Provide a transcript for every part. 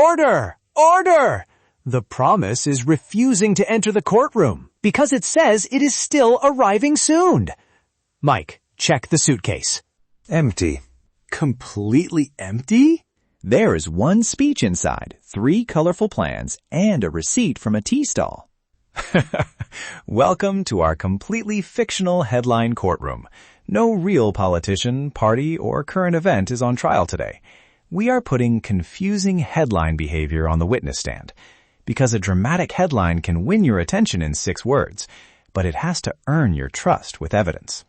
Order! Order! The promise is refusing to enter the courtroom because it says it is still arriving soon. Mike, check the suitcase. Empty. Completely empty? There is one speech inside, 3 colorful plans, and a receipt from a tea stall. Welcome to our completely fictional headline courtroom. No real politician, party, or current event is on trial today. We are putting confusing headline behavior on the witness stand, because a dramatic headline can win your attention in 6 words, but it has to earn your trust with evidence.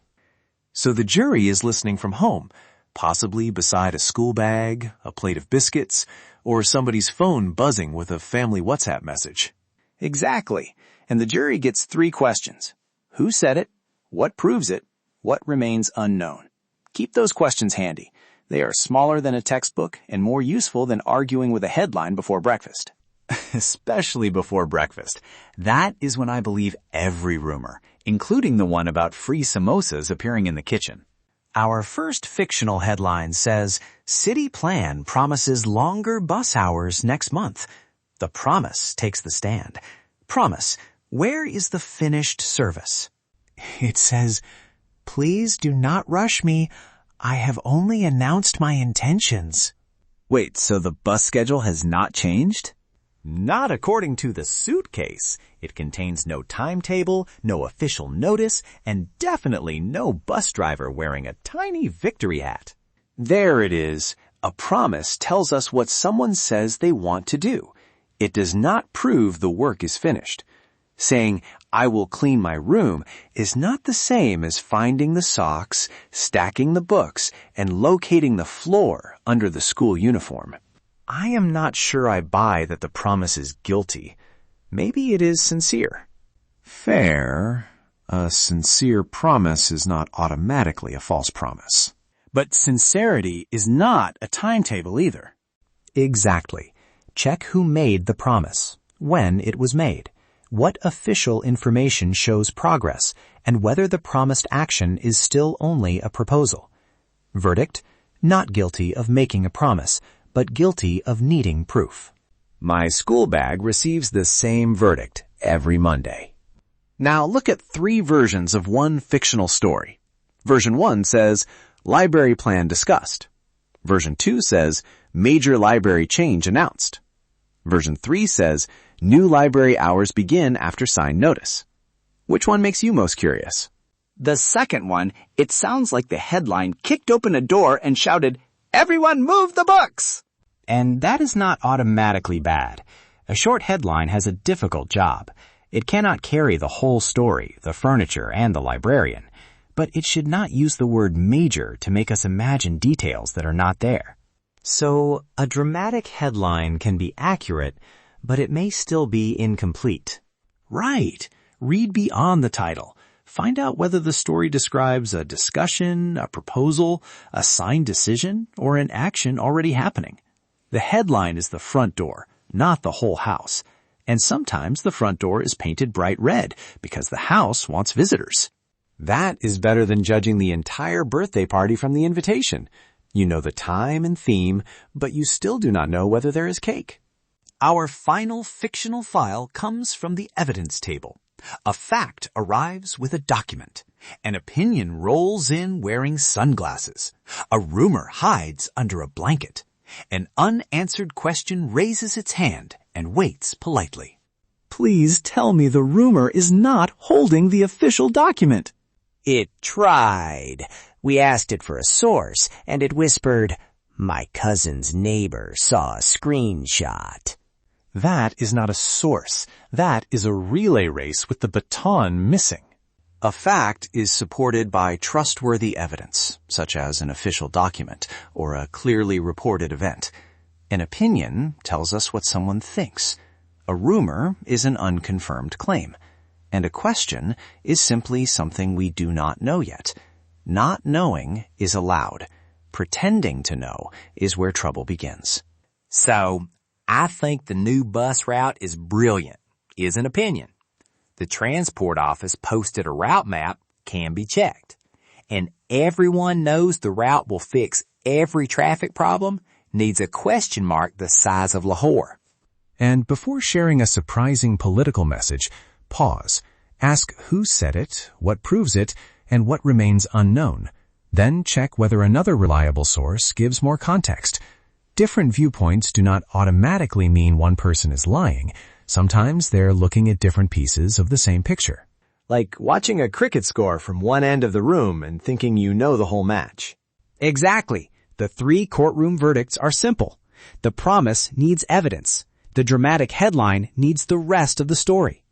So the jury is listening from home, possibly beside a school bag, a plate of biscuits, or somebody's phone buzzing with a family WhatsApp message. Exactly. And the jury gets 3 questions. Who said it? What proves it? What remains unknown? Keep those questions handy. They are smaller than a textbook and more useful than arguing with a headline before breakfast. Especially before breakfast. That is when I believe every rumor, including the one about free samosas appearing in the kitchen. Our first fictional headline says, City plan promises longer bus hours next month. The promise takes the stand. Promise, where is the finished service? It says, please do not rush me. I have only announced my intentions. Wait, so the bus schedule has not changed? Not according to the suitcase. It contains no timetable, no official notice, and definitely no bus driver wearing a tiny victory hat. There it is. A promise tells us what someone says they want to do. It does not prove the work is finished. Saying, I will clean my room is not the same as finding the socks, stacking the books, and locating the floor under the school uniform. I am not sure I buy that the promise is guilty. Maybe it is sincere. Fair. A sincere promise is not automatically a false promise. But sincerity is not a timetable either. Exactly. Check who made the promise, when it was made, what official information shows progress, and whether the promised action is still only a proposal. Verdict, not guilty of making a promise, but guilty of needing proof. My school bag receives the same verdict every Monday. Now look at 3 versions of one fictional story. Version 1 says, library plan discussed. Version 2 says, major library change announced. Version 3 says, new library hours begin after signed notice. Which one makes you most curious? The second one, it sounds like the headline kicked open a door and shouted, everyone move the books! And that is not automatically bad. A short headline has a difficult job. It cannot carry the whole story, the furniture, and the librarian. But it should not use the word major to make us imagine details that are not there. So, a dramatic headline can be accurate, but it may still be incomplete. Right. Read beyond the title. Find out whether the story describes a discussion, a proposal, a signed decision, or an action already happening. The headline is the front door, not the whole house. And sometimes the front door is painted bright red because the house wants visitors. That is better than judging the entire birthday party from the invitation. You know the time and theme, but you still do not know whether there is cake. Our final fictional file comes from the evidence table. A fact arrives with a document. An opinion rolls in wearing sunglasses. A rumor hides under a blanket. An unanswered question raises its hand and waits politely. Please tell me the rumor is not holding the official document. It tried. We asked it for a source, and it whispered, my cousin's neighbor saw a screenshot. That is not a source. That is a relay race with the baton missing. A fact is supported by trustworthy evidence, such as an official document or a clearly reported event. An opinion tells us what someone thinks. A rumor is an unconfirmed claim. And a question is simply something we do not know yet. Not knowing is allowed. Pretending to know is where trouble begins. So, I think the new bus route is brilliant, is an opinion. The transport office posted a route map, can be checked. And everyone knows the route will fix every traffic problem, needs a question mark the size of Lahore. And before sharing a surprising political message, pause. Ask who said it, what proves it, and what remains unknown. Then check whether another reliable source gives more context. Different viewpoints do not automatically mean one person is lying. Sometimes they're looking at different pieces of the same picture. Like watching a cricket score from one end of the room and thinking you know the whole match. Exactly. The 3 courtroom verdicts are simple. The promise needs evidence. The dramatic headline needs the rest of the story.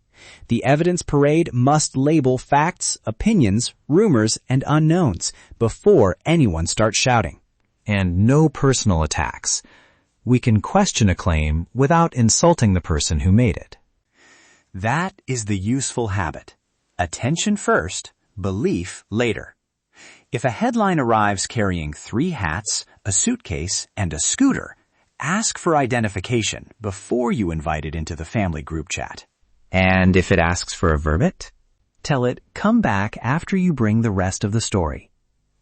The evidence parade must label facts, opinions, rumors, and unknowns before anyone starts shouting. And no personal attacks. We can question a claim without insulting the person who made it. That is the useful habit. Attention first, belief later. If a headline arrives carrying 3 hats, a suitcase, and a scooter, ask for identification before you invite it into the family group chat. And if it asks for a verdict, tell it, come back after you bring the rest of the story.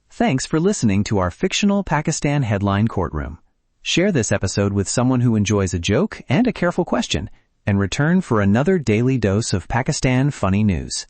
Thanks for listening to our fictional Pakistan headline courtroom. Share this episode with someone who enjoys a joke and a careful question, and return for another daily dose of Pakistan funny news.